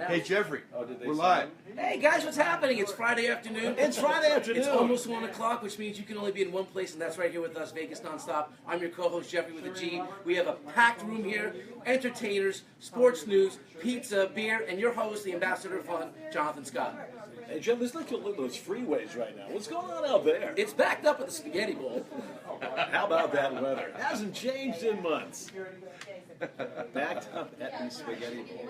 Hey, Jeffrey, we're live. Hey guys, what's happening? It's Friday afternoon. It's Friday afternoon. It's almost 1 o'clock, which means you can only be in one place, and that's right here with us, Vegas Nonstop. I'm your co-host, Jeffrey with a G. We have a packed room here, entertainers, sports news, pizza, beer, and your host, the ambassador of fun, Jonathan Scott. Hey, Jim, there's like those freeways right now. What's going on out there? It's backed up at the Spaghetti Bowl. How about that weather? It hasn't changed in months. Backed up at the Spaghetti Bowl.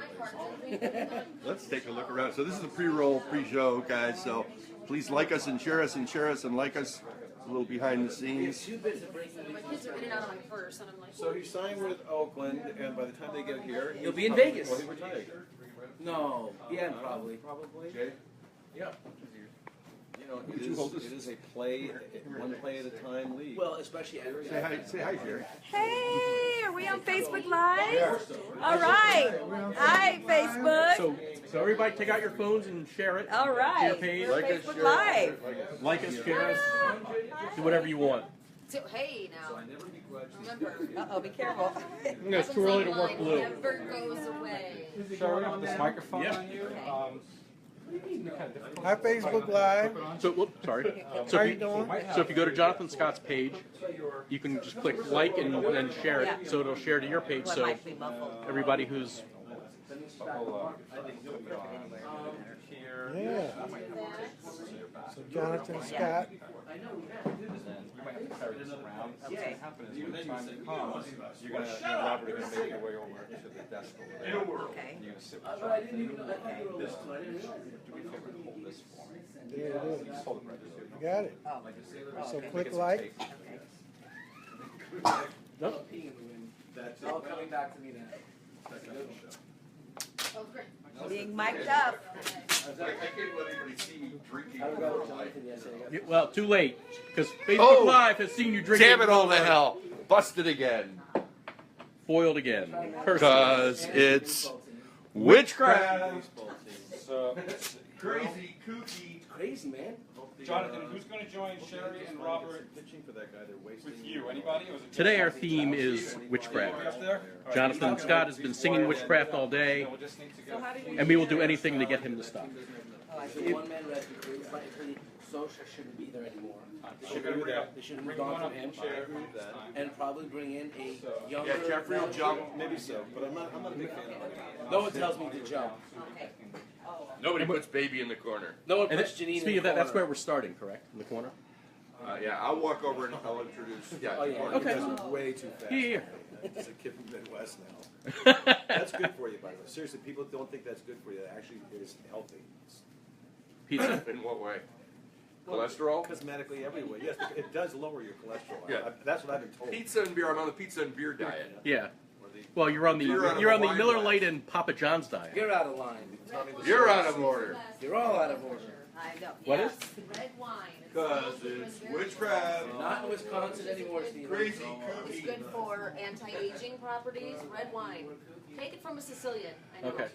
Let's take a look around. So this is a pre-roll, pre-show, guys. So please like us and share us and share us and like us. It's a little behind the scenes. My kids are in and out of my purse, and I'm like, So he signed with Oakland, and by the time they get here, He'll be in Vegas. Well, he retired. No, yeah, probably. Jay? Yeah. You know, it is a play, one play at a time league. Well, especially at Say hi, Jerry. hey, are we on Facebook Live? All right. Hi, Facebook. So everybody take out your phones and share it. All right. Your page. We're Facebook Live. Like us, share us, do whatever you want. So, hey, now, remember, uh-oh, be careful. No, it's too early to work blue. Never goes away. Shall we put this microphone Yeah. on you? Hi, Facebook Live. So, whoops, sorry. So How if you doing? So if you go to Jonathan Scott's page, you can just click like and then share it, so it'll share to your page. Well, it So might be muffled. everybody who's Here. Yeah. So Jonathan Scott. You might have to carry this around. What's going to happen is when the time comes, you're going to, Robert, is going to make your way over to the desk over there. Okay. And you're going to sit with Jonathan. This, do me a favor and hold this for me. There it is. Just hold it right there. You got it. Oh, So click like. no. It's all coming back to me now. oh, great. Being mic'd up. I can't let anybody see you drinking. Well, too late because Facebook Oh. Live has seen you drinking. Damn it all to hell. Busted again. Foiled again. Cursed. Because it's witchcraft. So, Crazy, kooky. Crazy, man. Jonathan, who's going to join Sherry and Robert Pitching for that guy, they're wasting. with you? Anybody? Or is it Today our theme is witchcraft. up there? All right. Jonathan Scott has been singing witchcraft all day, We'll just need to go. and we will do anything to get him to stop. It's a one-man rescue crew. Frankly, Sosha shouldn't be there anymore. They should have moved on. They should have moved on from him, and probably bring in a younger. Yeah, Jeffrey will jump. Maybe so, but I'm not a big fan of it. No one tells me to jump. Nobody puts baby in the corner. No one And puts Janine in speaking the of that, that's where corner. we're starting, correct? In the corner. Yeah, I'll walk over and I'll introduce. Yeah, Oh, yeah. Okay. You guys are way too fast. Yeah. It's a kid from the Midwest now. That's good for you, by the way. Seriously, people don't think that's good for you. That actually is healthy. Pizza. In what way? Cholesterol? Cosmetically, every way. Yes, it does lower your cholesterol. Yeah. That's what I've been told. Pizza and beer. I'm on the pizza and beer diet. Yeah. Well, you're on the You're on you're a on the wine Miller glass. Lite and Papa John's diet. You're out of line. You're out of order. You're all out of order. I know. What yes. is? Red wine. Because it's witchcraft. Not in Wisconsin anymore, Steve. Crazy, It's kooky. good for anti-aging properties. Red wine. Take it from a Sicilian. I know. Okay.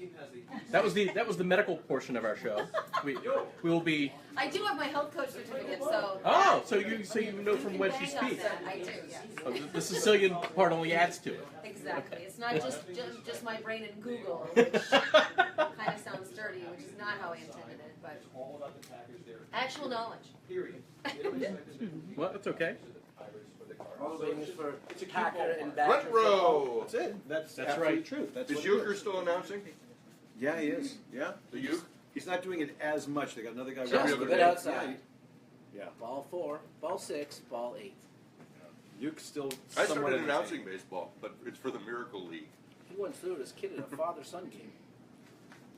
That was the medical portion of our show. We will be. I do have my health coach certificate, so. Oh, so you know from when she Hang on speaks. that. I do, yes. Oh, the Sicilian part only adds to it. Exactly. It's not just my brain and Google, which kind of sounds dirty, which is not how I intended it, but actual knowledge. Well, that's okay. All the things for Packer and Badger. Front row. That's it. That's That's absolute right. truth. That's Is what it Euchre is. still announcing? Yeah, he is. Yeah. The Euchre? He's not doing it as much. They got another guy. Every running other it. Good day. outside. Yeah. Ball 4, ball 6, ball 8. Euchre's still I somewhat started entertaining. announcing baseball, but it's for the Miracle League. He went through his kid at a father-son game.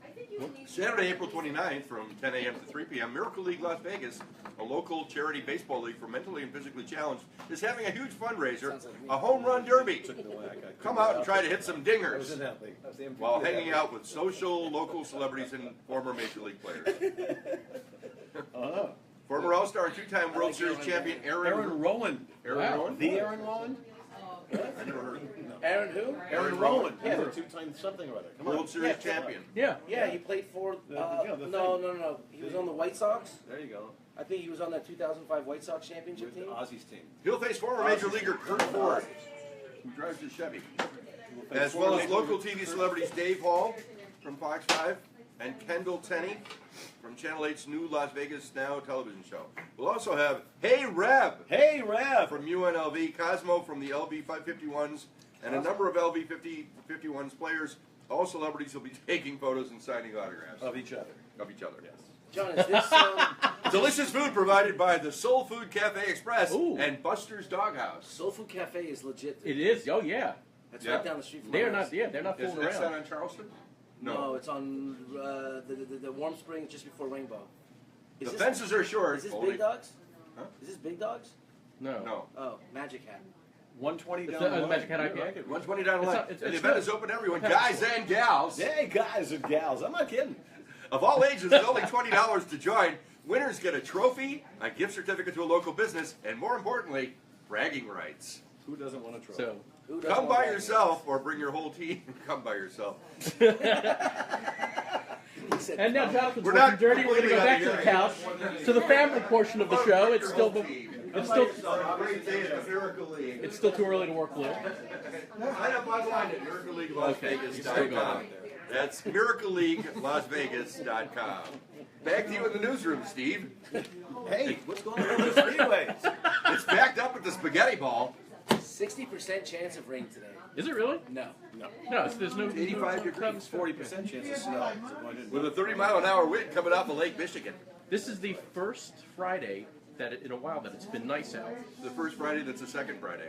I think you need Saturday, April 29th from 10 a.m. to 3 p.m., Miracle League Las Vegas, a local charity baseball league for mentally and physically challenged, is having a huge fundraiser, a home run derby. Took it away. I Come out and try to hit some I was dingers in that league. I was the MVP while of that hanging league. out with social, local celebrities and former Major League players. Oh. Former All-Star and two-time World Series champion Aaron Rowland. Aaron Rowland? The Aaron Rowland? I never heard of him. Aaron who? Aaron Rowland. Yeah, the two-time something or other. Come on. World Series champion. Yeah. Yeah, he played for. yeah, the No. He was on the White Sox. There you go. I think he was on that 2005 White Sox championship With team. Ozzy's team. He'll face former Major Leaguer Kurt Ford, who drives a Chevy, as well as local TV celebrities Dave Hall, from Fox 5, and Kendall Tenney from Channel 8's new Las Vegas Now television show. We'll also have Hey Reb Hey, Rev. from UNLV, Cosmo from the LV 551s, and a number of LV 51s players. All celebrities will be taking photos and signing autographs Of each other. of each other. John, is this Delicious food provided by the Soul Food Cafe Express Ooh. and Buster's Doghouse. Soul Food Cafe is legit. It is. Oh yeah. That's Yeah. right down the street from They my are house. not. Yeah, they're not Is fooling that around. on Charleston? No, it's on the Warm Springs just before Rainbow. The fences are short. Is this only- Big Dogs? Huh? Is this Big Dogs? No. No. Oh, Magic Hat. 120 It's down the- the the line. Magic Hat Yeah, IPA? I like it. 120 down the line. It's And the good. event is open to everyone, guys and gals. Hey, guys and gals. I'm not kidding. Of all ages, it's only $20 to join. Winners get a trophy, a gift certificate to a local business, and more importantly, bragging rights. Who doesn't want to try? So Who doesn't Come want by that? yourself or bring your whole team. Come by yourself. He said, and now "Come." Jonathan's We're working not dirty. We're going to go back completely to the out couch to the family portion of the show. It's still Great day at the Miracle League. it's still too early to work, Lou. Sign up online at miracleleaguelasvegas.com. still going. That's miracleleaguelasvegas.com. Back to you in the newsroom, Steve. Hey, what's going on with the speedways? It's backed up with the spaghetti ball. 60% chance of rain today. Is it really? No. No. No, there's no 85 degrees. 40% chance of snow. So go ahead and- With a 30-mile-an-hour wind coming off of Lake Michigan. This is the first Friday in a while that it's been nice out. The first Friday, that's the second Friday.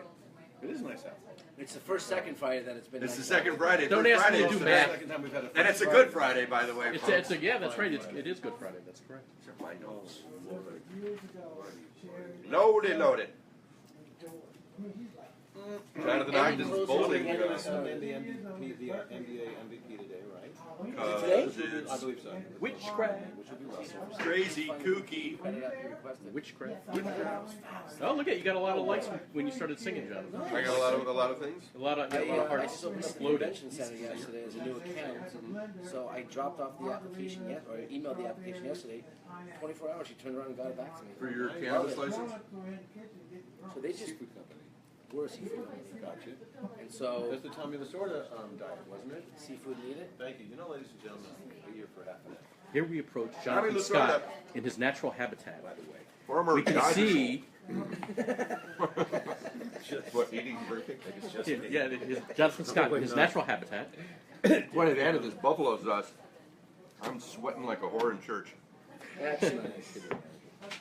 It is nice out. It's the first, second Friday that it's been. It's the nice second Friday. Don't Third ask me Friday to is do today. math. Second time we've had a And it's a Friday. good Friday, by the way. folks. Yeah, that's right. It is Good Friday. That's correct. Except my nose. Loaded, loaded. Jonathan Ogden's bowling. You're going to send in the NBA MVP today, right? Today? It's I believe so. Witchcraft. Which would be Russell. crazy, kooky. Put it out, you requested. Witchcraft. Oh, look at you got a lot of likes when you started singing, Jonathan. I got a lot of things. A lot of I hearts just opened up the exploded. convention center yesterday as a new account, so I dropped off the application or I emailed the application yesterday. 24 hours, she turned around and got it back to me. For your cannabis license? So they just Seafood company. we're a seafood company. Gotcha. And so That's the Tommy Lasorda diet, wasn't it? seafood needed. Thank you. You know, ladies and gentlemen, we're here for half an hour. Here we approach Tommy Jonathan Lasorda. Scott in his natural habitat, by the way. Former We can Dodger- see, What, eating birthday? Jonathan Scott in his natural habitat. Boy, they've added this buffalo sauce. I'm sweating like a whore in church. That's nice.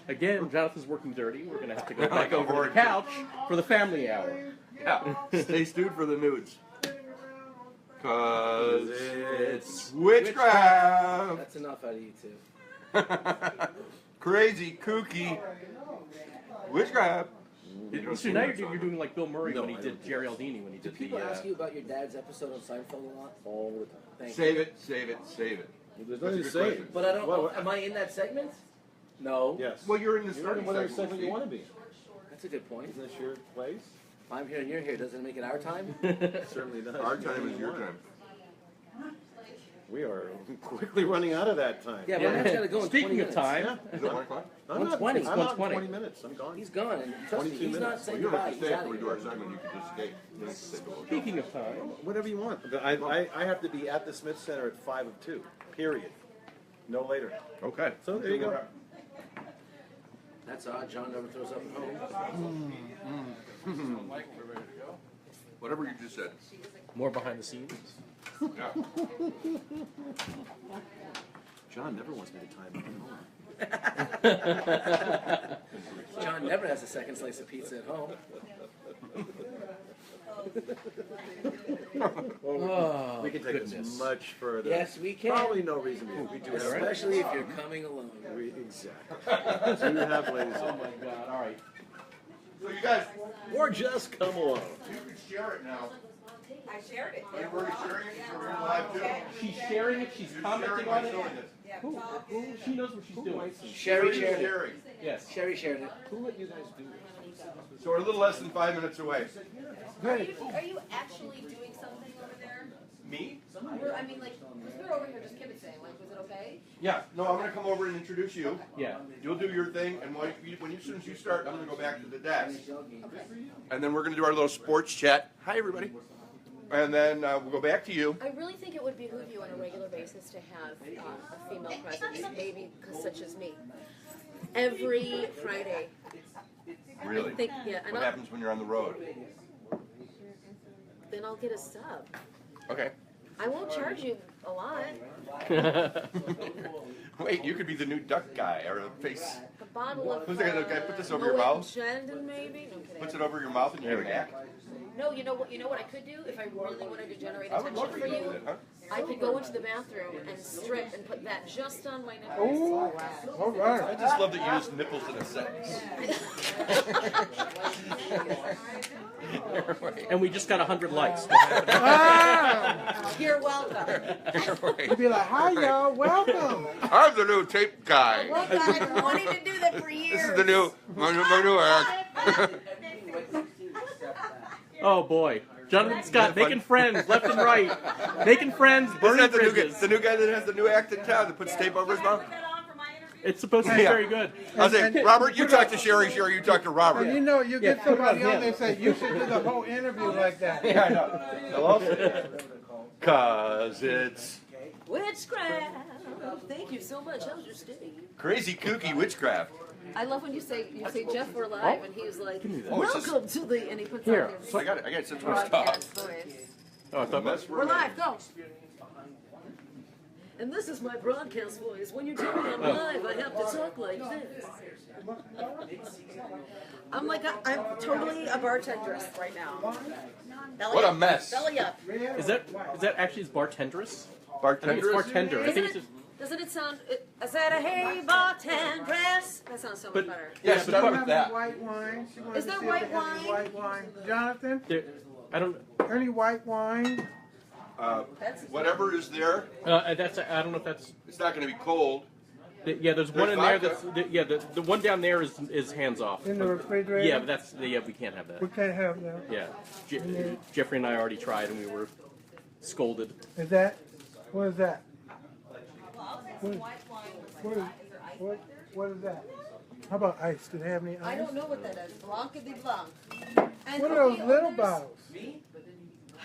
Again, Jonathan's working dirty. We're going to have to go back Like a over to the horrid- couch for the family hour. Yeah, stay tuned for the nudes. Cause it's witchcraft. That's enough out of you two. Crazy, kooky, witchcraft. So now you're doing like Bill Murray when he did Jerry Aldini when he Do did people the. ask you about your dad's episode on Seinfeld a lot? All the time. Thank you. Save it, save it, save it. There's That's a nothing to good say. question. But I don't. Well, am I in that segment? No. Yes. Well, you're in the You're starting in whatever segment, segment you want to be. That's a good point. Isn't this your place? If I'm here and you're here, doesn't it make it our time? Certainly does. Our time is your time. We are quickly running out of that time. Yeah, but I'm going to go in 20 Speaking of minutes. time, Is it 1 o'clock? I'm not, 1:20. I'm out in 1:20. 20 minutes. I'm gone. He's gone, and trust me, 22 he's not minutes. saying You don't goodbye. have to He's stay out after of we do here. our segment. You can just escape. You don't have to stay till we're speaking of time, Whatever you want. But I have to be at the Smith Center at 5 of 2. Period. No later. Okay. So there you go. That's odd. John never throws up at home. Whatever you just said. more behind the scenes. Yeah. John never wants me to time home. John never has a second slice of pizza at home. Oh, We can take goodness. this much further. Yes, we can. Probably no reason to. We do have. Especially if you're coming alone. Exactly. Do have ladies. Oh my God! All right. So you guys, Or just come along. you can share it now. I shared it. Are you already sharing it? So we're live too. She's sharing it. She's You're commenting sharing on by it. showing this. Who? She knows what she's doing. Sherry shared it. Sharing. Yes. Sherry shared it. Who let you guys do this? So we're a little less than 5 minutes away. Are you actually doing something over there? Me? I mean, like, 'cause we were over here just kibitzing, like, was it okay? Yeah. No, I'm gonna come over and introduce you. Yeah. You'll do your thing, and as soon as you start, I'm gonna go back to the desk. Okay. And then we're gonna do our little sports chat. Hi, everybody. And then we'll go back to you. I really think it would behoove you on a regular basis to have a female presence, maybe such as me, every Friday. Really? Think, yeah, and What happens when you're on the road? then I'll get a sub. Okay. I won't charge you a lot. Wait, you could be the new duck guy or a face. A bottle of. Who's the guy? Put this over your Moet mouth. Gendon, maybe. No kidding. Puts it over your mouth and you have an act. No, you know what? You know what I could do if I really wanted to generate I would attention love for for you to do you. that, huh? I could go into the bathroom and strip and put that just on my nipples. Oh, all right. I just love that you use nipples in a sentence. And we just got 100 likes. Ah, You're welcome. you'd be like, hi, y'all, welcome. I'm the new tape guy. Well, God, I've been wanting to do that for years. This is the new my new act. Oh boy. Jonathan Scott making friends left and right. Making friends, Isn't burning that the new, bridges. the new guy that has the new act in town that puts tape over his mouth? It's supposed to be Yeah. very good. I'll say, Robert, you talk to Sherry, Sherry, you talk to And Robert. you know, you get Yeah, put it on somebody on him. there and say, you should do the whole interview like that. Yeah, I know. Hello? 'Cause it's Witchcraft. Thank you so much. How's your stay? crazy kooky witchcraft. I love when you say Jeff, we're live, and he's like, Oh, it's just- welcome to the, and he puts Here. on his I got it since we're broadcast stopped. voice. Oh, I thought That's We're live, go. And this is my broadcast voice. When you tell me I'm live, I have to talk like this. I'm like, I'm totally a bartendress right now. Belly What a up, mess. Belly up. Is that actually his bartendress? I think Bartender? it's bartender. I think it's just, Doesn't it sound? I said, hey, bartendress. That sounds so much But- better. Yeah, Yeah, start but- with Having that. white wine. She wanted Is to there see if white they had any wine? white wine. Jonathan, I don't. any white wine? Whatever is there, That's. I don't know if that's. it's not going to be cold. Yeah, there's one in there. vodka. That's. Yeah, the one down there is hands off. In the refrigerator? Yeah, but that's. Yeah, we can't have We that. can't have that. Yeah, Jeffrey and I already tried, and we were scolded. Is that, what is that? What is that? How about ice? Do they have any I ice? don't know what that is. Blanc de Blanc. And What are those okay, little there's- bottles?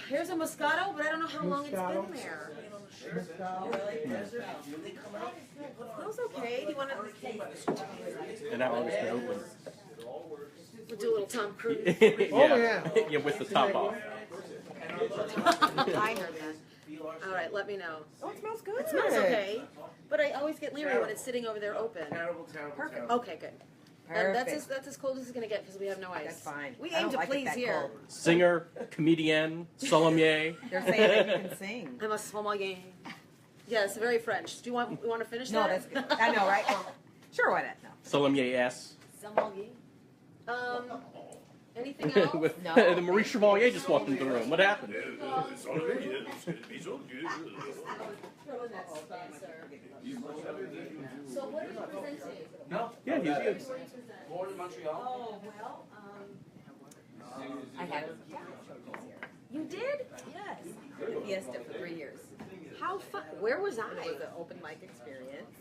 Here's a Moscato, but I don't know how long it's Moscato? been there. Moscato? Smells okay. Do you want to And that one was been open. we'll do a little Tom Cruise? Yeah, yeah, with the top off. I heard that. All right, let me know. Oh, it smells good. It smells okay, but I always get leery when it's sitting over there open. Terrible, terrible, Perfect. terrible. Okay, good. And Perfect. that's as cold as it's gonna get because we have no ice. That's fine. We I aim don't to like it please that here. cold. Singer, comedian, sommelier. They're saying that you can sing. I'm a sommelier. Yes, very French. Do you want to finish No, that? that's I know, right? Sure, why not? No. Sommelier S. Sommelier. Anything else? With No. the Marie Chevalier just walked into the room. What happened? So what are you presenting? Yeah, he's good. Born in Montreal. Oh, well, I had you did? Yes, Fiesta for 3 years. How fun? Where was I? It was an open mic experience.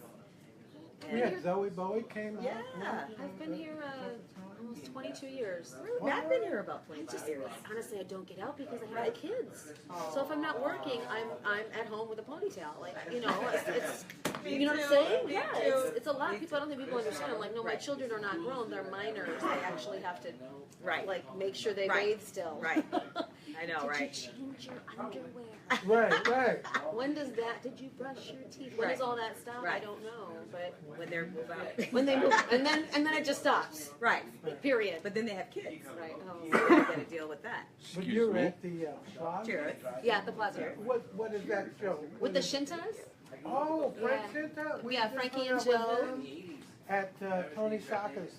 Yeah, Zoe Bowie came out. Yeah. I've been here almost 22 years. Really? I've been here about I 25 just years. honestly I don't get out because I have the kids. So if I'm not working, I'm at home with a ponytail. Like it's you know what I'm saying? Me Yeah, too. it's a lot. People I don't think people understand. I'm like, no, my children are not grown. They're minors. I actually have to Right. like make sure they Right. bathe still. Right. I know, Did right? you change your underwear? Right. When does that? Did you brush your teeth? When Right. is all that stuff? I Right. don't know, but When they're move out. when they move, and then it just stops. Right. Period. But then they have kids. Right. So Oh. you got to deal with that. But you're at the plaza? Jared. Yeah, the plaza What is that show? with the Shintas. Oh, Frank Yeah. Shinta? We Yeah, just Frankie hung and out with Joe. them At Tony Saka's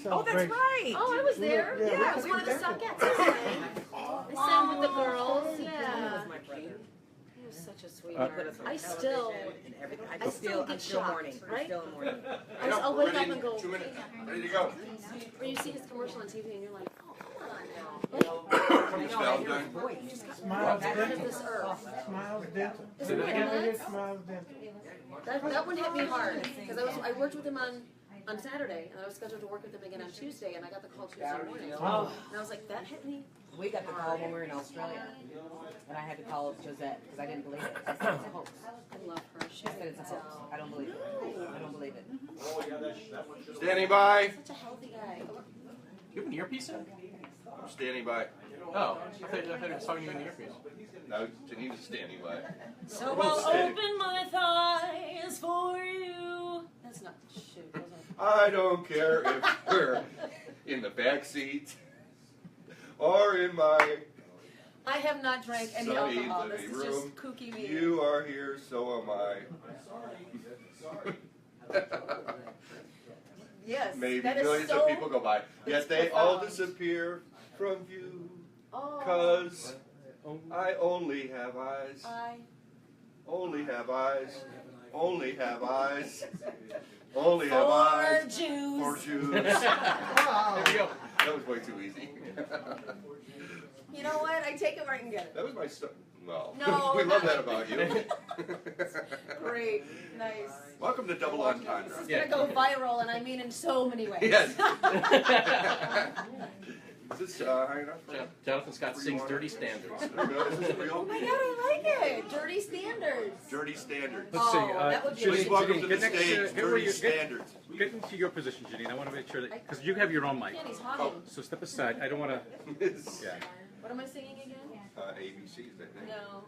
Oh, that's celebration. right. Oh, I was there. Yeah, Yeah, I was we one of the were Sockettes. I sang with the girls. Yeah. My brother. He was such a Put sweetheart. us on I still, television and everything. I still I'm get still shocked, mourning. I'm right? still mourning. I'll wake up and go. 2 minutes. Ready to go. Or you see his commercial on TV and you're like, oh, come on now. I know, I hear his voice. You just got Smiles Out of Dental. this earth. Smiles Dental. Isn't that Never did nuts? Smiles Dental. That one hit me hard because I worked with him on on Saturday, and I was scheduled to work with them again on Tuesday, and I got the call Tuesday morning. Oh. And I was like, that hit me. We got the call when we were in Australia, and I had to call Josette because I didn't believe it. I said it's a hoax. I love her. She said it's a hoax. I don't believe it. I don't believe it. Standing by. Such a healthy guy. You have an earpiece in? I'm standing by. Oh, I thought I was talking to you in the earpiece. Now Janina's standing by. So We'll I'll stay. open my thighs for you. That's not, shoot, those I don't care if we're in the back seat or in my I have not drank any sunny alcohol. This living is room. just kooky me. You are here, so am I. Yes, Maybe that is millions so, of people go by, yet it's they all profound. disappear from view. Oh, 'Cause I only have eyes, I only have eyes, only have eyes, only have eyes Jews. for Jews. There we go. That was way too easy. You know what? I take it where I can get it. That was my stuff. No. No, We love not- that about you. Great, nice. Welcome to Double Entendre. This is Yeah. gonna go viral, and I mean in so many ways. Yes. Is this high enough? Jonathan Scott sings Dirty Standards. Is this Oh real? my god, I like it. Dirty standards. Dirty Standards. Let's see. Oh, that would be Please amazing. welcome to the Get next stage, here where Dirty you- Standards. Get into your position, Janine. I want to make sure that, because you have your own mic. Man, he's hogging. So step aside. I don't want to. It's Yeah. What am I singing again? ABCs, I think. No.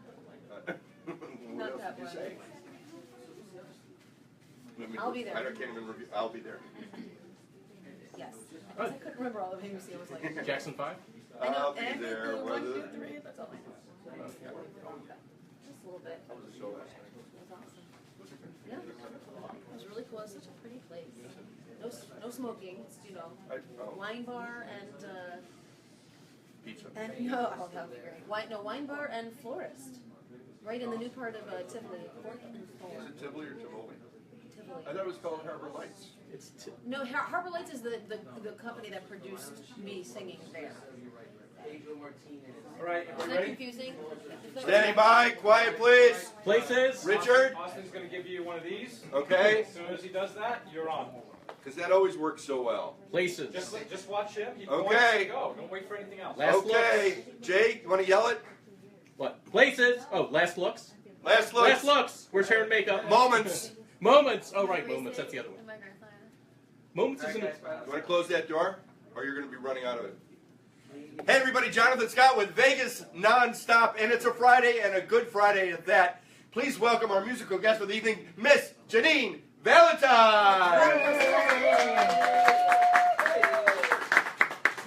What Not else that did you one. say? Let me- I'll be there. I can't even review. I'll be there. Yes. I couldn't remember all of them. I was like, Jackson 5? I know I'll be there. everything. 1, Whether 2, 3. That's all I know. Just a little bit. How was the show last night? It was awesome. Yeah. It was really cool. It's such a pretty place. No smoking. It's, you know, wine bar and Pizza. no, oh, that would be great. Wine bar and florist. Right in the new part of Tivoli. Cork and Is Thorn. it Tivoli or Tivoli? Tivoli. I thought it was called Harbor Lights. It's No, Harbor Lights is the company that produced me singing there. all right. Isn't that confusing? Standing by, quiet please. Places. Richard, Austin's gonna give you one of these. okay? As soon as he does that, you're on. Because that always works so well. Places. Just watch him. He Okay. points, you go. Don't wait for anything else. Last Okay, Jay, you want to yell it? What? Places. Oh, last looks. Last look. Last looks. Where's hair and makeup? Moments. Moments. Oh, right. Moments. That's the other one. My grandfather. Moments isn't. You want to close that door? Or you're going to be running out of it? Hey everybody, Jonathan Scott with Vegas Nonstop, and it's a Friday, and a good Friday at that. Please welcome our musical guest for the evening, Miss Janine Valentine.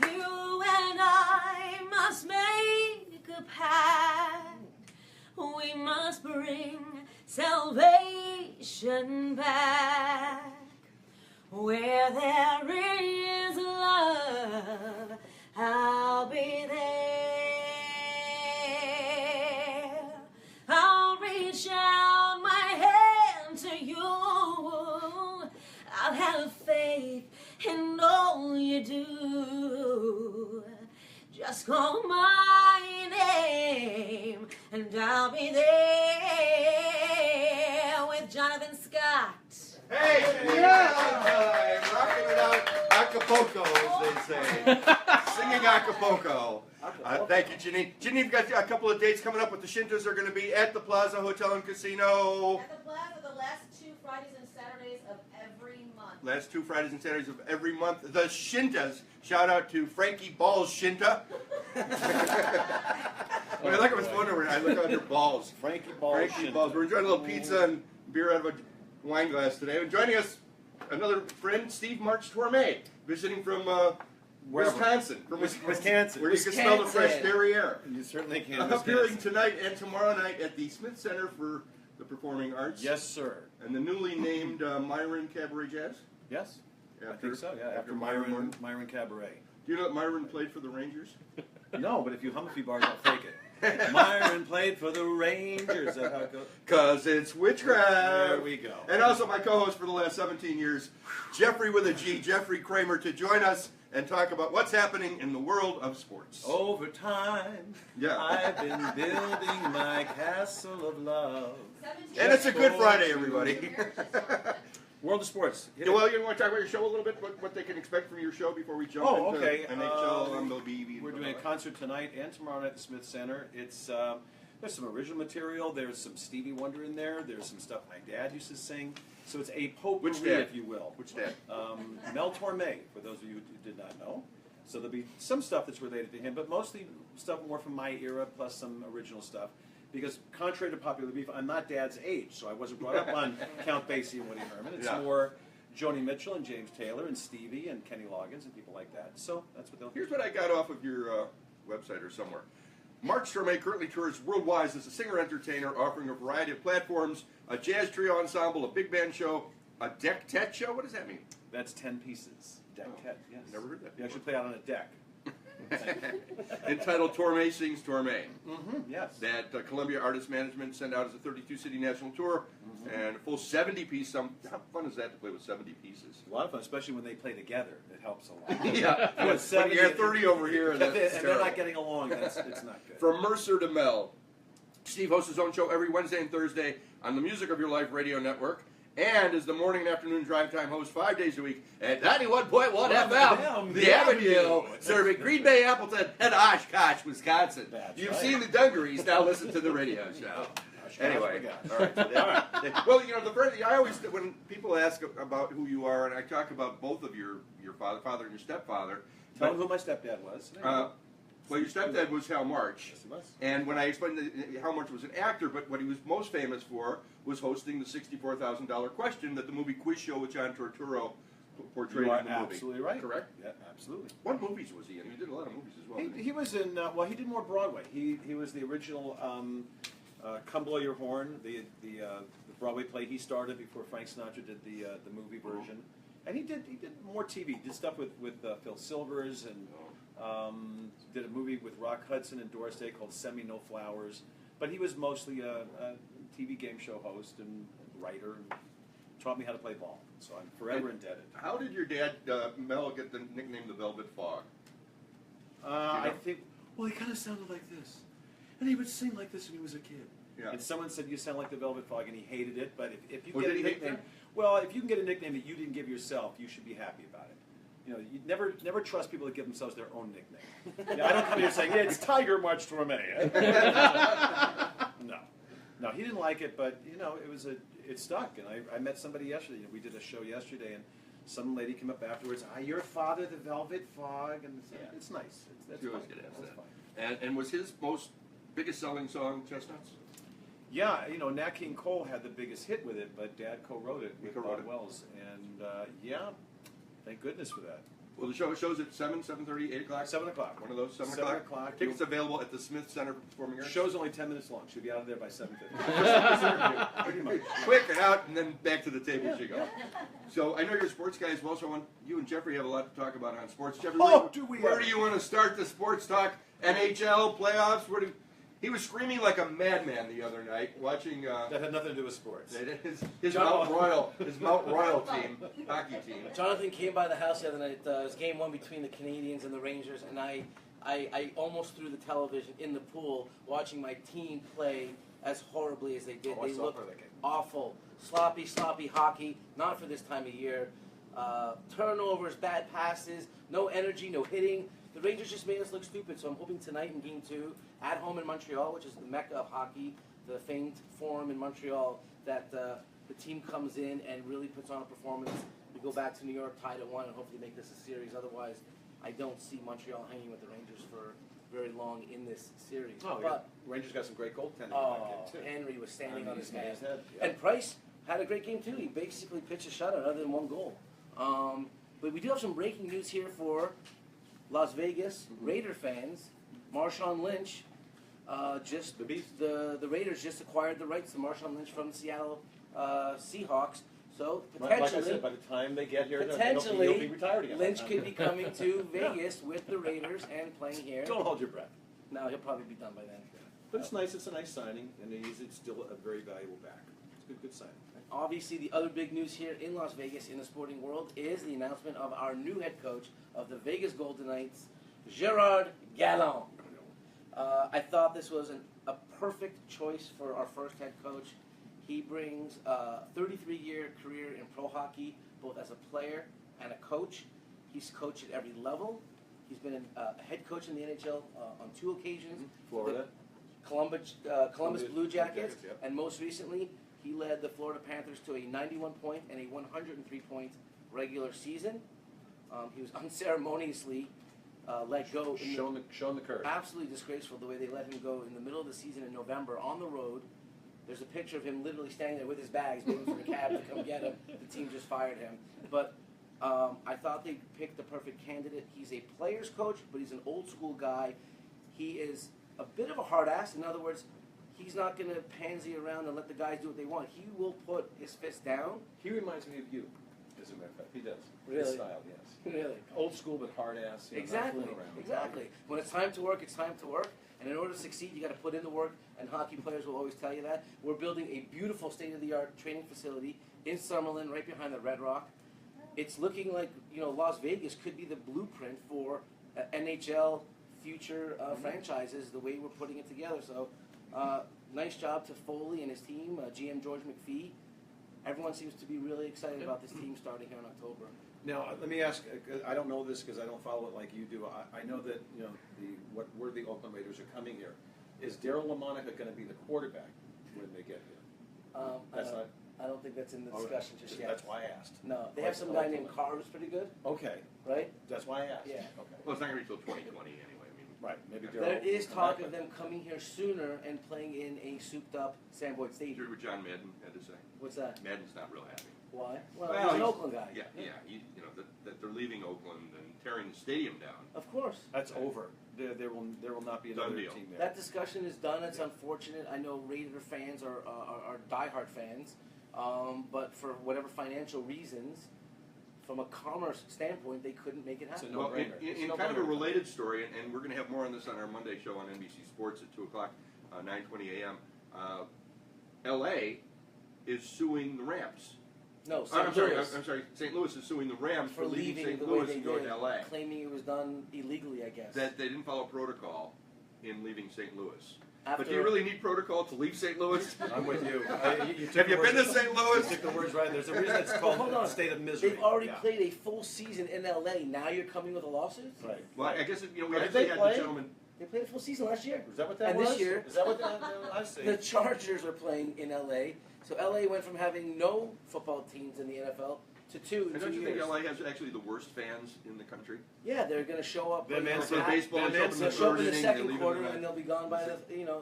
You and I must make a pact. We must bring salvation back. Where there is love, I'll be there. I'll reach out my hand to you. I'll have faith in all you do. Just call my name and I'll be there with Jonathan Scott. Hey, Janine Valentine, rocking it out Acapulco, as they say. Singing Acapulco. Thank you, Janine. Janine, you've got a couple of dates coming up with the Shintas. Are going to be at the Plaza Hotel and Casino. At the Plaza, the last 2 Fridays and Saturdays of every month. Last 2 Fridays and Saturdays of every month. The Shintas. Shout out to Frankie Balls Shinta. When I look at his phone number, I look under balls. Frankie Balls. Frankie Balls. We're enjoying a little pizza and beer out of a wine glass today. And joining us, another friend, Steve March Torme, visiting from Wisconsin. From Wisconsin. Where you can smell the fresh dairy air. You certainly can. Appearing tonight and tomorrow night at the Smith Center for the Performing Arts. Yes, sir. And the newly named Myron Cabaret Jazz. Yes. I think so, yeah. After Myron Cabaret. Do you know that Myron played for the Rangers? No, but if you hum a few bars, I'll fake it. Myron played for the Rangers. Is that how it goes? Cause it's witchcraft. There we go. And also my co-host for the last 17 years, Jeffrey with a G, Jeffrey Kramer, to join us and talk about what's happening in the world of sports. Over time, Yeah. I've been building my castle of love. And it's a good Friday, everybody. World of sports. Hit it. Well, you want to talk about your show a little bit? What they can expect from your show before we jump Oh, into okay. NHL, MLB? We're doing a concert tonight and tomorrow night at the Smith Center. It's there's some original material. There's some Stevie Wonder in there. There's some stuff my dad used to sing. So it's a potpourri, Which dad? if you will. Which dad? Mel Torme, for those of you who did not know. So there'll be some stuff that's related to him, but mostly stuff more from my era, plus some original stuff. Because contrary to popular belief, I'm not Dad's age, so I wasn't brought up on Count Basie and Woody Herman. It's Yeah. more Joni Mitchell and James Taylor and Stevie and Kenny Loggins and people like that. So that's what they'll Here's what I got off of your website or somewhere. Mark Torme currently tours worldwide as a singer-entertainer, offering a variety of platforms, a jazz trio ensemble, a big band show, a deck-tet show. What does that mean? That's 10 pieces. Deck-tet, yes. Never heard that You actually play out on a deck. Entitled Torme Sings Torme. Yes. That Columbia Artist Management sent out as a 32-city national tour, and a full 70-piece. How fun is that to play with 70 pieces? A lot of fun, especially when they play together. It helps a lot. Yeah, When when you have 30 over here, and and that's they're terrible. not getting along, it's not good. From Mercer to Mel, Steve hosts his own show every Wednesday and Thursday on the Music of Your Life radio network, and is the morning and afternoon drive time host 5 days a week at 91.1 FM, The Avenue, serving Green Bay, Appleton, and Oshkosh, Wisconsin. That's You've right. seen the Dungarees, now listen to the radio show. Anyway, all right. So well, you know, I always, when people ask about who you are, and I talk about both of your father and your stepfather. Tell them who my stepdad was. Well, your stepdad was Hal March. Yes, he was. And when I explained that Hal March was an actor, but what he was most famous for was hosting the $64,000 question that the movie Quiz Show with John Turturro portrayed You are in the movie. absolutely right. Correct? Yeah, absolutely. What movies was he in? He did a lot of movies as well. didn't He was in, well, he did more Broadway. He was the original Come Blow Your Horn, the Broadway play he started before Frank Sinatra did the movie version. And he did more TV. He did stuff with Phil Silvers and did a movie with Rock Hudson and Doris Day called Send Me No Flowers. But he was mostly a TV game show host and writer. And taught me how to play ball. So I'm forever indebted. How did your dad, Mel, get the nickname the Velvet Fog? I think, well, he kind of sounded like this. And he would sing like this when he was a kid. Yeah. And someone said, you sound like the Velvet Fog, and he hated it. But if you Oh, get did a he hate nickname, that? well, if you can get a nickname that you didn't give yourself, you should be happy about it. You know, you never trust people that give themselves their own nickname. I don't come here saying, yeah, it's Tiger March Torme. No, he didn't like it, but you know, it stuck. And I met somebody yesterday. You know, we did a show yesterday, and some lady came up afterwards. Your father, the Velvet Fog, and it's nice. That's You fine. always get asked That's that. fine. And was his biggest selling song Chestnuts? Yeah, you know, Nat King Cole had the biggest hit with it, but Dad co-wrote it with co-wrote Bob it. Wells, and yeah, thank goodness for that. Well, the shows at 7, 7:30, 8 o'clock? 7 o'clock. One of those, 7 7 o'clock? o'clock. Tickets available at the Smith Center for Performing The Arts? show's only 10 minutes long. She'll be out of there by 7:50. Pretty much. Quick and out, and then back to the table you go. So I know you're a sports guy as well, so I want you and Jeffrey have a lot to talk about on sports. Jeffrey, Oh, do we where ever. do you want to start the sports talk? NHL, playoffs? He was screaming like a madman the other night watching That had nothing to do with sports. his Mount Royal team, hockey team. Jonathan came by the house the other night. It was game one between the Canadians and the Rangers, and I almost threw the television in the pool watching my team play as horribly as they did. Oh, I They saw looked part of that game. awful. Sloppy hockey, not for this time of year. Turnovers, bad passes, no energy, no hitting. The Rangers just made us look stupid, so I'm hoping tonight in Game 2, at home in Montreal, which is the mecca of hockey, the famed forum in Montreal, that the team comes in and really puts on a performance. We go back to New York, tied at 1, and hopefully make this a series. Otherwise, I don't see Montreal hanging with the Rangers for very long in this series. Oh, yeah. But, Rangers got some great goaltending in oh, that game, too. Henry was standing on his He's head. yeah. And Price had a great game too. He basically pitched a shutout other than one goal. But we do have some breaking news here for Las Vegas Raider fans. Marshawn Lynch, The Beast. the Raiders just acquired the rights to Marshawn Lynch from the Seattle Seahawks. So Like I potentially, said, by the time they get here, potentially he'll be retired again. Lynch could be coming to Vegas with the Raiders and playing here. Don't hold your breath. No, he'll probably be done by then. But it's nice. It's a nice signing, and it's still a very valuable back. It's a good signing. Obviously, the other big news here in Las Vegas in the sporting world is the announcement of our new head coach of the Vegas Golden Knights, Gerard Gallant. I thought this was a perfect choice for our first head coach. He brings a 33-year career in pro hockey, both as a player and a coach. He's coached at every level. He's been a head coach in the NHL on 2 occasions. Florida. Columbus Blue Jackets, yep. and most recently, he led the Florida Panthers to a 91-point and a 103-point regular season. He was unceremoniously let go. Shown the curve. Absolutely disgraceful the way they let him go in the middle of the season in November on the road. There's a picture of him literally standing there with his bags waiting for the cab to come get him. The team just fired him. But I thought they picked the perfect candidate. He's a player's coach, but he's an old school guy. He is a bit of a hard ass. In other words, he's not going to pansy around and let the guys do what they want. He will put his fist down. He reminds me of you, as a matter of fact. He does. Really? His style, yes. Really? Old school, but hard ass. You know, not Exactly. fooling around. Exactly. When it's time to work, it's time to work. And in order to succeed, you got to put in the work. And hockey players will always tell you that. We're building a beautiful state-of-the-art training facility in Summerlin, right behind the Red Rock. It's looking like Las Vegas could be the blueprint for NHL future franchises. The way we're putting it together. So, nice job to Foley and his team, GM George McPhee. Everyone seems to be really excited about this team starting here in October. Now, let me ask. I don't know this because I don't follow it like you do. I know that where the Oakland Raiders are coming here. Is Daryl LaMonica going to be the quarterback when they get here? I don't think that's in the discussion just yet. That's why I asked. No, they have some guy named Carr who's pretty good, Okay, right? that's why I asked. Yeah. Okay. Well, it's not going to be till 2020 anyway. I mean, Right. Maybe There Daryl. is talk of them coming here sooner and playing in a souped-up Sam Boyd you Stadium. heard what John Madden had to say? What's that? Madden's not real happy. Why? Well, Well, he's an he's- Oakland guy. Yeah, that they're leaving Oakland and tearing the stadium down. Of course. That's over. There will not be Done another deal. team there. That discussion is done. It's unfortunate. I know Raider fans are diehard fans, but for whatever financial reasons, from a commerce standpoint, they couldn't make it happen. It's a Well, no-brainer. in It's a kind of a no-brainer. related story, and we're going to have more on this on our Monday show on NBC Sports at 2 o'clock, 9:20 a.m., L.A. is suing the Rams. No, I'm St. sorry, Louis I'm sorry. St. Louis is suing the Rams for leaving St. the way Louis they and going did, to L.A. claiming it was done illegally, I guess. That they didn't follow protocol in leaving St. Louis. After, But do you really need protocol to leave St. Louis? I'm with you. Have you been to St. Louis? You took the words right. There's a reason it's Well, called hold on. state of misery. They've already Yeah. played a full season in LA. Now you're coming with a lawsuit? Right. Well, I guess we Did actually they had play? the gentleman. They played a full season last year. Is that what that And was? this year, Is that what I see? the Chargers are playing in LA. So LA went from having no football teams in the NFL to 2 in And 2 don't you think years. LA has actually the worst fans in the country? Yeah, they're going to show up. Their you know, man So said back- baseball is They'll open in the They'll show up third in the inning, they second leave quarter, in the and they'll be gone by the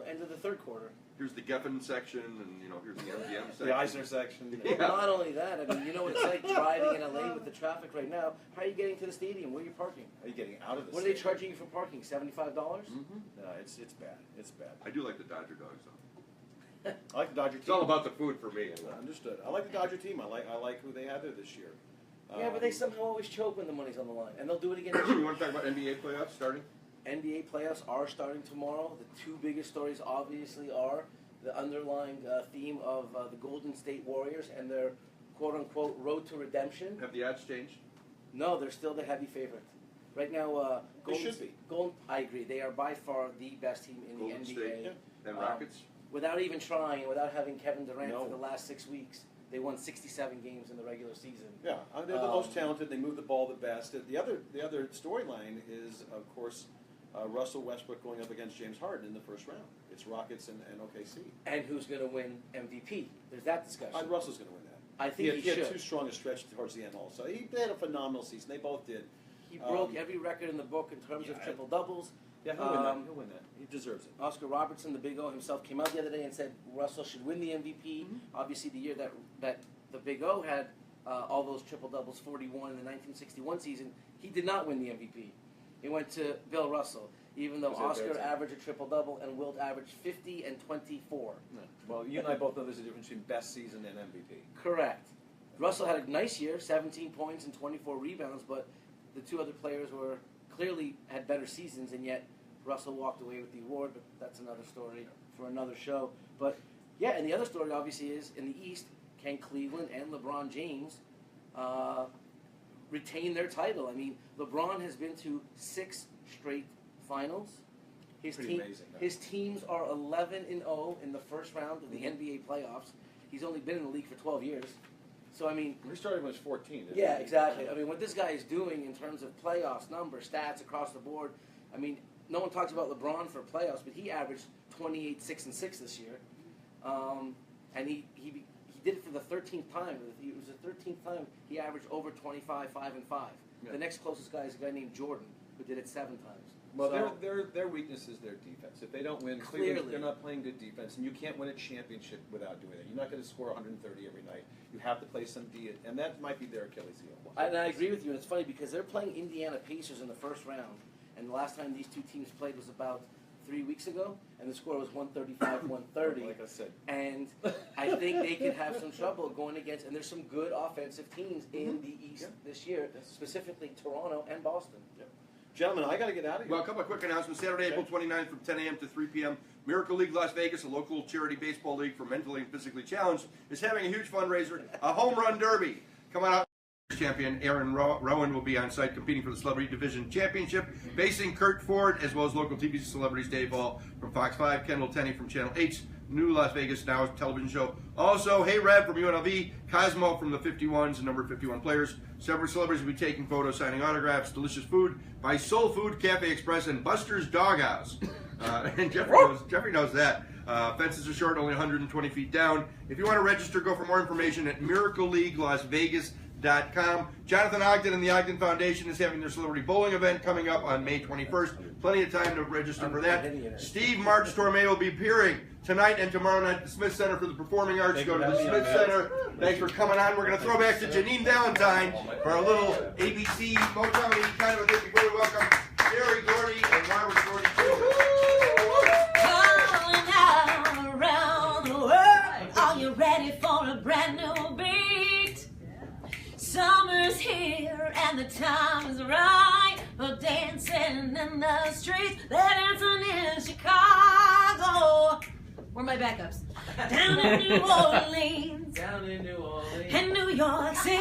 end of the third quarter. Here's the Geffen section, and here's the MGM section. The Eisner section. Yeah. Not only that, I mean, you know what it's like driving in LA with the traffic right now. How are you getting to the stadium? Where are you parking? Are you getting out of the What are they stadium? charging you for parking? $75? No, it's bad. It's bad. I do like the Dodger dogs, though. I like the Dodger team. It's all about the food for me. Understood. I like the Dodger team. I like who they have there this year. Yeah, but they somehow always choke when the money's on the line, and they'll do it again this You year. want to talk about NBA playoffs starting? NBA playoffs are starting tomorrow. The 2 biggest stories obviously are the underlying theme of the Golden State Warriors and their quote-unquote road to redemption. Have the odds changed? No, they're still the heavy favorite. Right now, They should be. I agree. They are by far the best team in Golden the NBA. State and Rockets? Without even trying, and without having Kevin Durant No. for the last 6 weeks, they won 67 games in the regular season. Yeah, they're the most talented. They move the ball the best. The other storyline is, of course, Russell Westbrook going up against James Harden in the first round. It's Rockets and OKC. And who's going to win MVP? There's that discussion. Russell's going to win that. I think he he had should. too strong a stretch towards the end also. They had a phenomenal season. They both did. He broke every record in the book in terms of yeah, triple doubles. Yeah, he'll win that. He'll win that. He deserves it. Oscar Robertson, the Big O himself, came out the other day and said Russell should win the MVP. Obviously, the year that the Big O had all those triple doubles, 41 in the 1961 season, he did not win the MVP. It went to Bill Russell, even though Was that their Oscar team? averaged a triple double and Wilt averaged 50 and 24. Well, you and I both know there's a difference between best season and MVP. Correct. Russell had a nice year, 17 points and 24 rebounds, but the 2 other players clearly had better seasons, and yet Russell walked away with the award, but that's another story for another show. But yeah, and the other story obviously is in the East, can Cleveland and LeBron James retain their title? I mean, LeBron has been to 6 straight finals. His Pretty amazing, huh? His teams are 11-0 in the first round of the NBA playoffs, he's only been in the league for 12 years. So, I mean, We started when he was 14. didn't yeah, we? exactly. I mean, what this guy is doing in terms of playoffs, numbers, stats across the board, I mean, no one talks about LeBron for playoffs, but he averaged 28, 6 and 6 this year. And he did it for the 13th time. It was the 13th time he averaged over 25, 5 and 5. Yeah. The next closest guy is a guy named Jordan, who did it 7 times. Well, So- their weakness is their defense. If they don't win, Clearly. they're not playing good defense, and you can't win a championship without doing that. You're not going to score 130 every night. You have to play some D, and that might be their Achilles heel. And I agree with you. And it's funny because they're playing Indiana Pacers in the first round, and the last time these two teams played was about 3 weeks ago, and the score was 135-130. Like I said, And I think they could have some trouble going against, and there's some good offensive teams in the East this year, specifically Toronto and Boston. Gentlemen, I got to get out of here. Well, a couple of quick announcements. Saturday, April 29th from 10 a.m. to 3 p.m. Miracle League Las Vegas, a local charity baseball league for mentally and physically challenged, is having a huge fundraiser, a home run derby. Come on out. Champion Aaron Rowan will be on site competing for the Celebrity Division Championship, facing Kurt Ford, as well as local TV celebrities Dave Ball from Fox 5, Kendall Tenney from Channel 8's new Las Vegas Now television show. Also, Hey Rev from UNLV, Cosmo from the 51s and number 51 players. Several celebrities will be taking photos, signing autographs, delicious food by Soul Food Cafe Express and Buster's Doghouse. And Jeffrey knows that. Fences are short, only 120 feet down. If you want to register, go for more information at miracleleaguelasvegas.com. Jonathan Ogden and the Ogden Foundation is having their celebrity bowling event coming up on May 21st. Plenty of time to register for that. Steve March Torme will be appearing tonight and tomorrow night at the Smith Center for the Performing Arts. Go to the Smith Center. Thanks for coming on. We're going to throw back to Janine Valentine for a little ABC Motown kind of a thing before we welcome Jerry Gordy and Robert Gordy too. Calling out around the world. Are you ready for a brand new beat? Summer's here and the time is right for dancing in the streets. They're dancing in Chicago. Where are my backups? Down in New Orleans. Down in New Orleans. In New York City.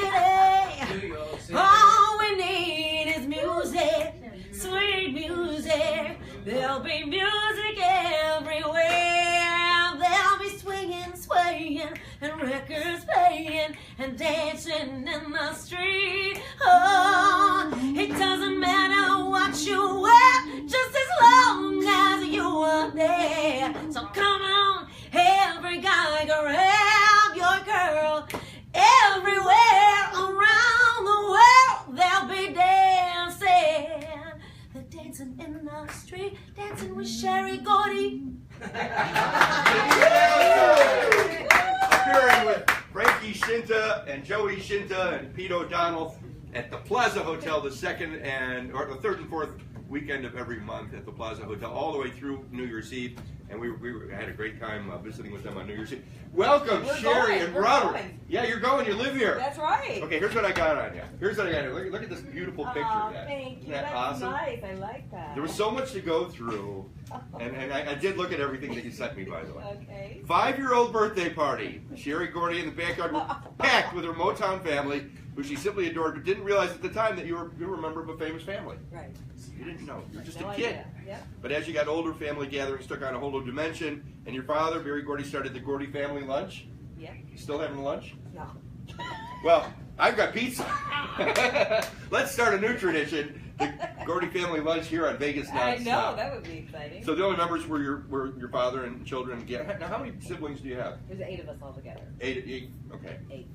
New York City. All we need is music, sweet music. There'll be music everywhere. They'll be swinging, swaying, and records playing, and dancing in the street. Oh, it doesn't matter what you wear, just as long as you are there. So come on, every guy, grab your girl. Everywhere around the world, they'll be dancing. They're dancing in the street, dancing with Sherry Gordy. Appearing with Frankie Shinta and Joey Shinta and Pete O'Donnell at the Plaza Hotel the third and fourth weekend of every month at the Plaza Hotel, all the way through New Year's Eve. And we had a great time visiting with them on New Year's Eve. Welcome, We're Sherry going. and We're Robert. going. Yeah, you're going. You live here. That's right. Okay, here's what I got on you. Here's what I got on you. Look at this beautiful picture. Oh, Dad. thank you. Isn't that That's awesome? nice. I like that. There was so much to go through, and I did look at everything that you sent me, by the way. Okay. 5-year-old birthday party. Sherry Gordy in the backyard were packed with her Motown family, who she simply adored, but didn't realize at the time that you were a member of a famous family. Right. You didn't know. You were just No a kid. idea. Yep. But as you got older, family gatherings took on a whole new dimension, and your father, Barry Gordy, started the Gordy Family Lunch. Yeah. You still having lunch? No. Well, I've got pizza. Let's start a new tradition, the Gordy Family Lunch here on Vegas I Nonstop. know. That would be exciting. So the only members were your father and children. Now, how many siblings do you have? There's 8 of us all together. Eight. Okay. 8.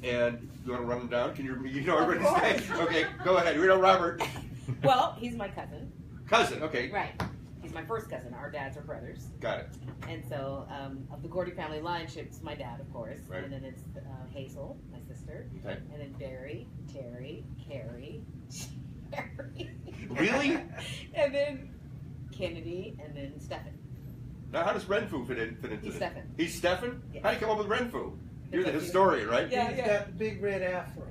And you want to run them down? Can you know everybody's course. name? Okay, go ahead. We know Robert. Well, he's my cousin. Cousin. Okay. Right. He's my first cousin. Our dads are brothers. Got it. And so, of the Gordy family lunch, it's my dad, of course. Right. And then it's Hazel, my sister. Okay. And then Barry, Terry, Carrie, Sherry. Really? And then Kennedy, and then Stefan. Now, how does Renfu fit into He's this? Stefan. He's Stefan? Yeah. How do you come up with Renfu? You're the Because historian, right? Yeah, He's yeah. got the big red afro.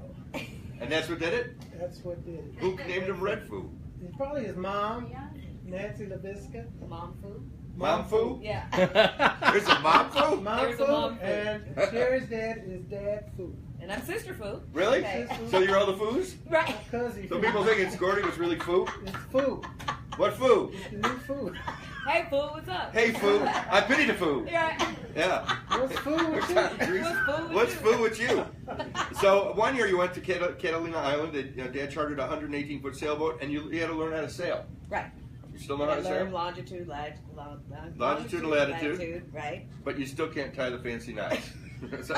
And that's what did it? That's what did it. Who named him Renfu? It's probably his mom, Nancy LaVisca. Mom food. Momfu? Yeah. There's a Momfu? Mom There's a food, mom food. and Sherry's dad is dad food. And I'm sister food. Really? Okay. So you're all the foos? Right. Cousin. So people think it's Gordy was really foo? It's food. What foo? It's the new food. Hey, fool, what's up? Hey, foo. I pity the foo. Yeah. Yeah. What's food with you? What's foo with you? So one year you went to Catalina Island. Dad chartered a 118-foot sailboat, and you had to learn how to sail. Right. You still know how to Learn sail? longitude, Longitude and latitude. latitude, right? But you still can't tie the fancy knots. So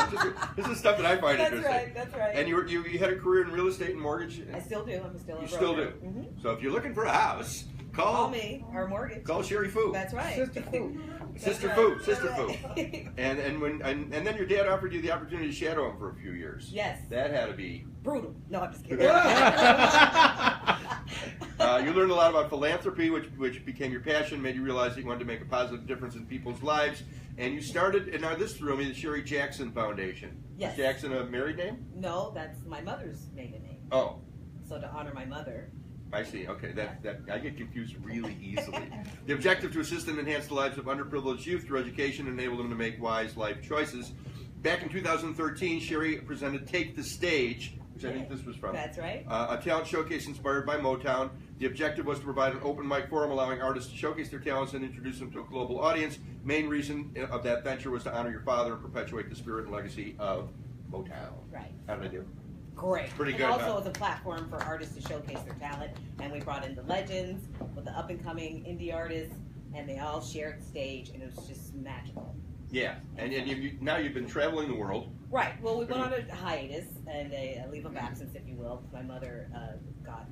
this is stuff that I find That's interesting. right. That's right. And you had a career in real estate and mortgage. I still do. I'm still a You broker. still do. Mm-hmm. So if you're looking for a house, Call me or mortgage. Call Sherry Foo. That's right. Sister food. Sister That's Foo. right. Sister That's Foo. right. And then your dad offered you the opportunity to shadow him for a few years. Yes. That had to be. Brutal. No, I'm just kidding. You learned a lot about philanthropy, which became your passion, made you realize that you wanted to make a positive difference in people's lives. And you started, and now this threw me, the Sherry Jackson Foundation. Yes. Is Jackson a married name? No, that's my mother's maiden name. Oh, So to honor my mother. I see. Okay, that I get confused really easily. The objective to assist and enhance the lives of underprivileged youth through education and enable them to make wise life choices. Back in 2013, Sherry presented Take the Stage, which I think this was from. That's right. A talent showcase inspired by Motown. The objective was to provide an open mic forum allowing artists to showcase their talents and introduce them to a global audience. Main reason of that venture was to honor your father and perpetuate the spirit and legacy of Motown. Right. How did I do? Great. Pretty and good, also huh? as a platform for artists to showcase their talent. And we brought in the legends with the up and coming indie artists, and they all shared the stage, and it was just magical. Yeah, and now you've been traveling the world. Right. Well, we went on a hiatus and a leave of absence, if you will. My mother got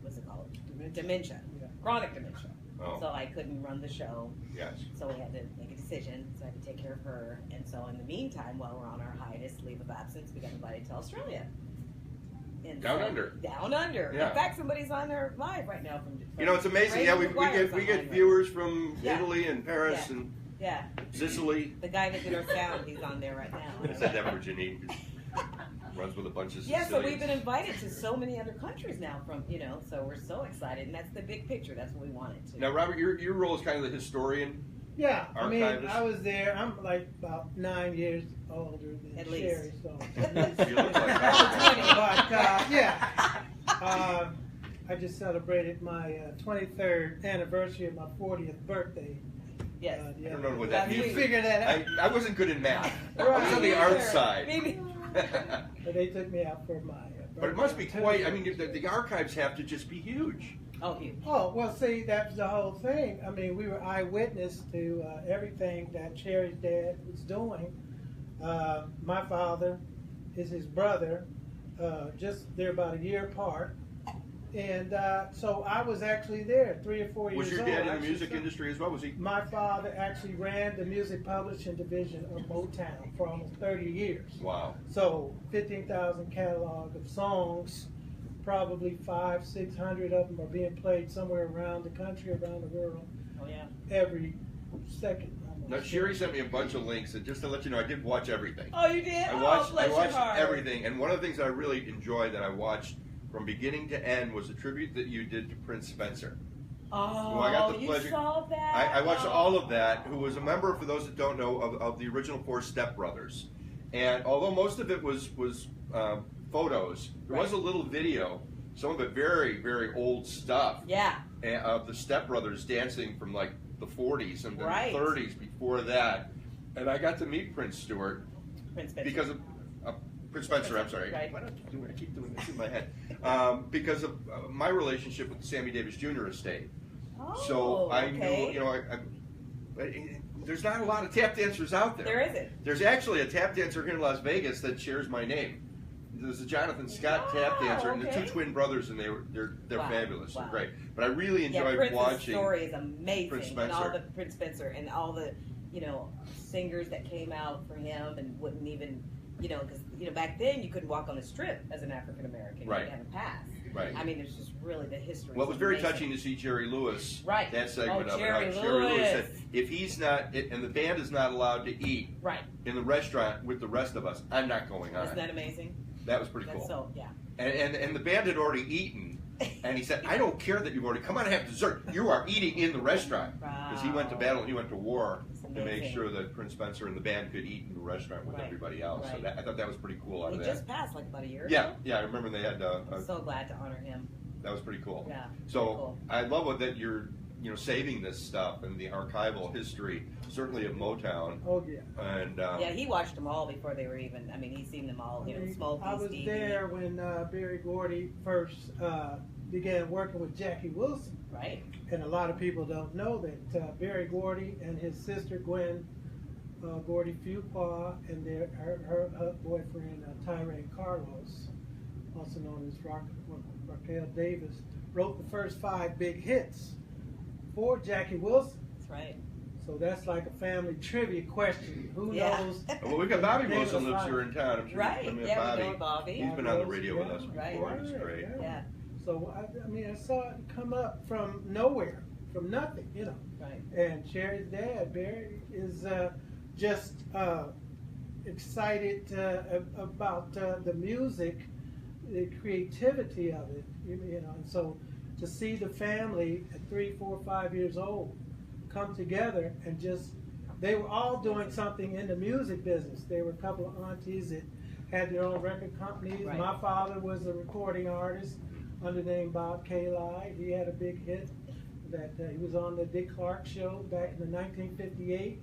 what's it called? Dementia. Yeah. Chronic dementia. Oh. So I couldn't run the show. Yes. So we had to make a decision. So I had to take care of her. And so in the meantime, while we're on our hiatus, leave of absence, we got invited to Australia. And Down so- under. Down under. Yeah. In fact, somebody's on there live right now from. You know, it's amazing. Yeah, we get viewers from Yeah. Italy and Paris Yeah. and Yeah. Sicily. The guy that did our sound, he's on there right now. I said that for Janine. Runs with a bunch of Yeah, so we've Sicilians. been invited to so many other countries now from, so we're so excited, and that's the big picture. That's what we wanted to. Now, Robert, your role is kind of the historian. Yeah, I mean, Archivist. I was there. I'm like about 9 years older than At Sherry, least. so. You look like But yeah, I just celebrated my 23rd anniversary of my 40th birthday. Yes. The I don't other know what day. that You means. figure that out. I wasn't good in math. I Right. was on the art side. Maybe. But they took me out for my But it must be birthday. quite, I mean, the archives have to just be huge. Oh, huge. Oh, well, see, that's the whole thing. I mean, we were eyewitness to everything that Sherry's dad was doing. My father is his brother, they're about a year apart. And so I was actually there 3 or 4 years old. Was your dad in the actually. music industry as well? Was he? My father actually ran the music publishing division of Motown for almost 30 years. Wow. So 15,000 catalog of songs, probably 500-600 of them are being played somewhere around the country, around the world, Oh, yeah. every second. almost. Now, Sherry sent me a bunch of links, and just to let you know, I did watch everything. Oh, you did? I watched bless your heart. everything, and one of the things that I really enjoyed that I watched from beginning to end was a tribute that you did to Prince Spencer. Oh, Who I got the you pleasure- saw that? I watched Oh. all of that, who was a member, for those that don't know, of the original 4 Step Brothers. And although most of it was photos, there was a little video, some of it very, very old stuff, Yeah. of the Step Brothers dancing from like the 40s and the Right. 30s before that. And I got to meet Prince Stewart Prince Spencer. because of Prince Spencer, I'm sorry. Right. Why do I keep doing this in my head? Because of my relationship with the Sammy Davis Jr. estate. Oh, So I okay. knew, there's not a lot of tap dancers out there. There isn't. There's actually a tap dancer here in Las Vegas that shares my name. There's a Jonathan Scott tap Wow, dancer, and the okay. 2 twin brothers, and they're Wow, fabulous. wow. They're great. But I really Yeah, enjoyed Prince's watching. story is amazing. Prince And all Spencer. the Prince Spencer and all the, singers that came out for him and wouldn't even, because, back then you couldn't walk on the strip as an African American. Right. You had to have a pass. Right. I mean, it's just really the history. Well, it was very amazing. touching to see Jerry Lewis. Right. That segment Oh, of Jerry it. How Jerry Lewis Lewis. said, if he's not, and the band is not allowed to eat Right. in the restaurant with the rest of us, I'm not going on. Isn't that amazing? That was pretty That's cool. so, yeah. And the band had already eaten, and he said, I don't care that you've already come on and have dessert. You are eating in the restaurant. Because he went to battle and he went to war That's to make amazing. sure that Prince Spencer and the band could eat in the restaurant with Right. everybody else. So Right. I thought that was pretty cool out He of just that. passed like about a year Yeah, ago. yeah, I remember they had I'm so glad to honor him. That was pretty cool. Yeah, So pretty cool. I love that you're saving this stuff and the archival history, certainly of Motown. Oh yeah. And Yeah, he watched them all before they were even. I mean, he's seen them all. You know, Smokey, I was Stevie. there when Berry Gordy first began working with Jackie Wilson. Right. And a lot of people don't know that Berry Gordy and his sister Gwen Gordy Fuqua and her boyfriend Tyrone Carlos, also known as Raquel Davis, wrote the first 5 big hits for Jackie Wilson. That's right. So that's like a family trivia question. Who Yeah. knows? well, we've got Bobby Name Wilson of lives five. here in town. I'm sure Right. you've met Yeah, Bobby. we know Bobby. He's been on the radio with us Right. before. He's great. Yeah. So I mean, I saw it come up from nowhere, from nothing, Right. And Cherry's dad, Barry, is just excited about the music, the creativity of it, And so to see the family at 3, 4, 5 years old come together and they were all doing something in the music business. There were a couple of aunties that had their own record companies. Right. My father was a recording artist under the name Bob Kali. He had a big hit that he was on the Dick Clark show back in 1958.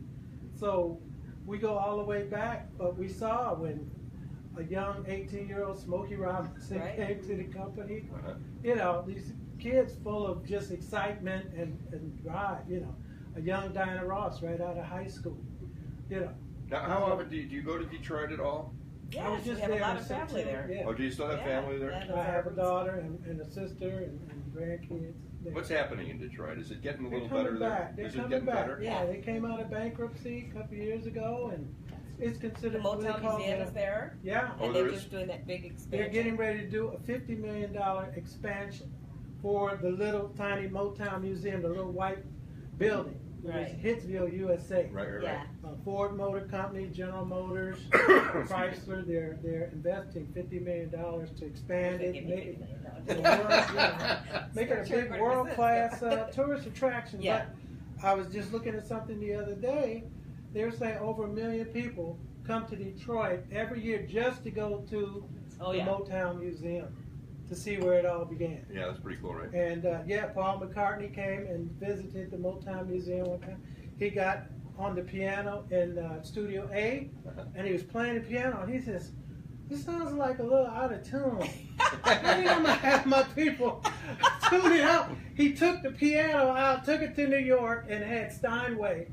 So we go all the way back, but we saw when a young 18-year-old Smokey Robinson Right. came to the company. Uh-huh. These kids full of just excitement and drive. A young Diana Ross right out of high school. Now, how often do you go to Detroit at all? Yeah, I was just we have there a lot in of family September, there. yeah. Oh, do you still have Yeah. family there? Yeah. I have a daughter and a sister and grandkids. there. What's happening in Detroit? Is it getting a They're little coming better back. there? They're Is it coming getting back. better? Yeah, they came out of bankruptcy a couple of years ago, and it's The considered what they Motown call Museum is there. Yeah, Oh, And there they're is? just doing that big expansion. they're getting ready to do a $50 million expansion for the little tiny Motown Museum, the little white building. Right. It's Hitsville, USA. Right. Yeah. Ford Motor Company, General Motors, Chrysler, they're investing $50 million to expand it, Give make me it $50 a million. world, make it a big world-class tourist attraction. Yeah. But I was just looking at something the other day. They're saying over 1 million people come to Detroit every year just to go to Oh, the yeah. Motown Museum to see where it all began. Yeah, that's pretty cool, right? And Paul McCartney came and visited the Motown Museum one time. He got on the piano in Studio A, and he was playing the piano, and he says, "This sounds like a little out of tune. I think I'm gonna have my people tune it up." He took the piano out, took it to New York, and had Steinway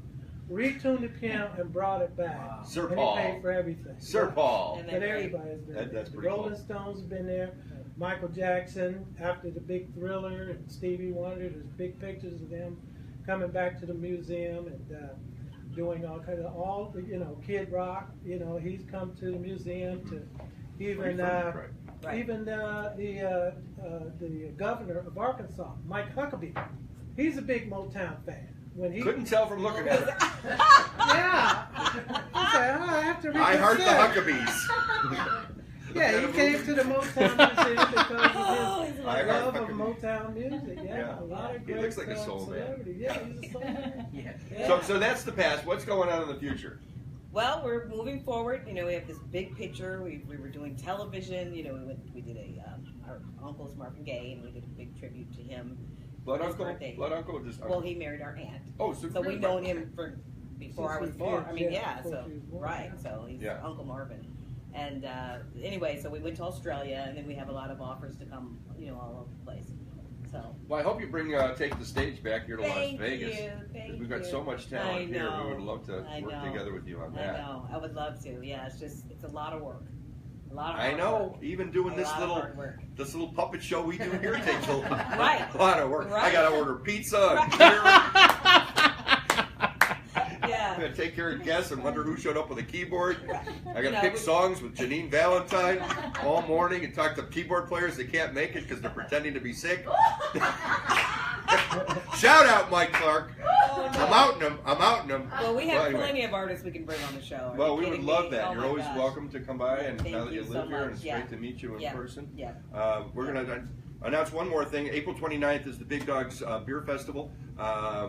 retuned the piano and brought it back. Sir and Paul. he paid for everything. Sir Paul. And But then- everybody's been there. That's The pretty Rolling cool. Stones have been there. Michael Jackson, after the big Thriller, and Stevie Wonder, there's big pictures of them coming back to the museum and doing all kinds of Kid Rock. He's come to the museum to even Right. even the governor of Arkansas, Mike Huckabee. He's a big Motown fan. When he Couldn't tell from looking at her. yeah, he said, I have to I heart the reconsider." Huckabees. Yeah, he came to the Motown Museum because Oh, of he's his I heart love of Huckabee. Motown music. Yeah, Yeah. a lot of He great looks like a soul man. celebrity. Yeah, he's a soul man. So that's the past. What's going on in the future? Well, we're moving forward. We have this big picture. We were doing television. We did our uncle's Marvin Gaye, and we did a big tribute to him. Blood His Uncle? birthday. Blood Uncle or just Well, he married our aunt. Oh, So we've known him for before I was Since we born. kids, I mean, yeah, yeah. before So she was born. right. So he's Yeah. Uncle Marvin. And anyway, so we went to Australia, and then we have a lot of offers to come, all over the place. So Well, I hope you take the stage back here to Las Thank Vegas. you, 'Cause thank we've got you. so much I talent here. know, We would love to I work know. together with you on I that. know, I would love to. Yeah, it's a lot of work. A lot of I hard know. work. Even doing A this lot of little hard work. puppet show we do here takes a Right. lot of work. I Right. gotta order pizza and Right. beer. I'm Yeah. gonna take care of guests and wonder who showed up with a keyboard. I gotta No, pick we- songs with Janine Valentine all morning and talk to keyboard players that can't make it because they're pretending to be sick. Shout out Mike Clark. Oh, no. I'm outing him. Well, we have anyway. plenty of artists we can bring on the show. Are Well, you we would kidding love me? that. Oh You're my always gosh. welcome to come by, and Thank now that you you live so here, and much. it's Yeah. great to meet you in Yeah. person. Yeah. We're going to announce one more thing. April 29th is the Big Dogs Beer Festival.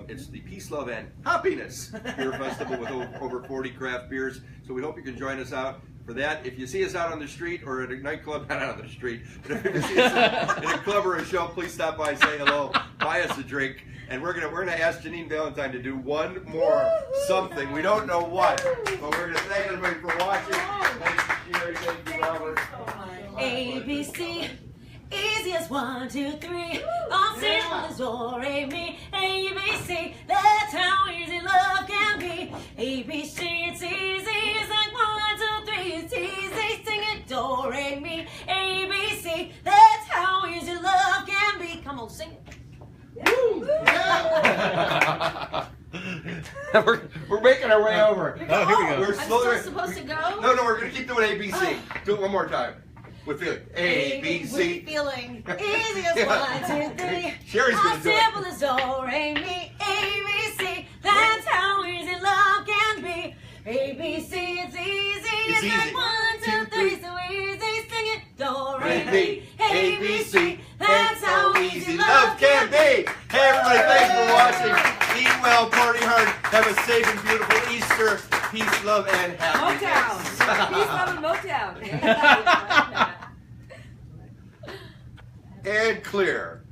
It's the Peace, Love, and Happiness Beer Festival with over 40 craft beers. So we hope you can join us out for that. If you see us out on the street or at a nightclub, not out on the street, but if you see us in a club or a show, please stop by, say hello, buy us a drink, and we're gonna ask Janine Valentine to do one more something. We don't know what, but we're gonna thank everybody for watching. Thanks, Jerry. Thank you, Robert. ABC, easy as 1, 2, 3. All simple as do, re, mi. ABC, that's how easy love can be. ABC, it's easy. It's like 1, 2, 3. It's easy. Sing it, do, re, mi. ABC, that's how easy love can be. Come on, sing it. We're making our way over. Oh, here we go. We're I'm still supposed to go? No, we're gonna keep doing ABC. Do it one more time. With feeling. ABC. Feeling easy as 1, 2, 3. Sherry's gonna do it. Simple as do, re, mi, ABC. That's how easy love can be. ABC, it's easy. It's easy. like 1, 2, 3. So easy, sing it. Do, re, mi, ABC. That's how easy love can be. Hey everybody, thanks for watching. Eat well, party hard. Have a safe and beautiful Easter. Peace, love, and happiness. Motown. Peace, love, and Motown. And clear.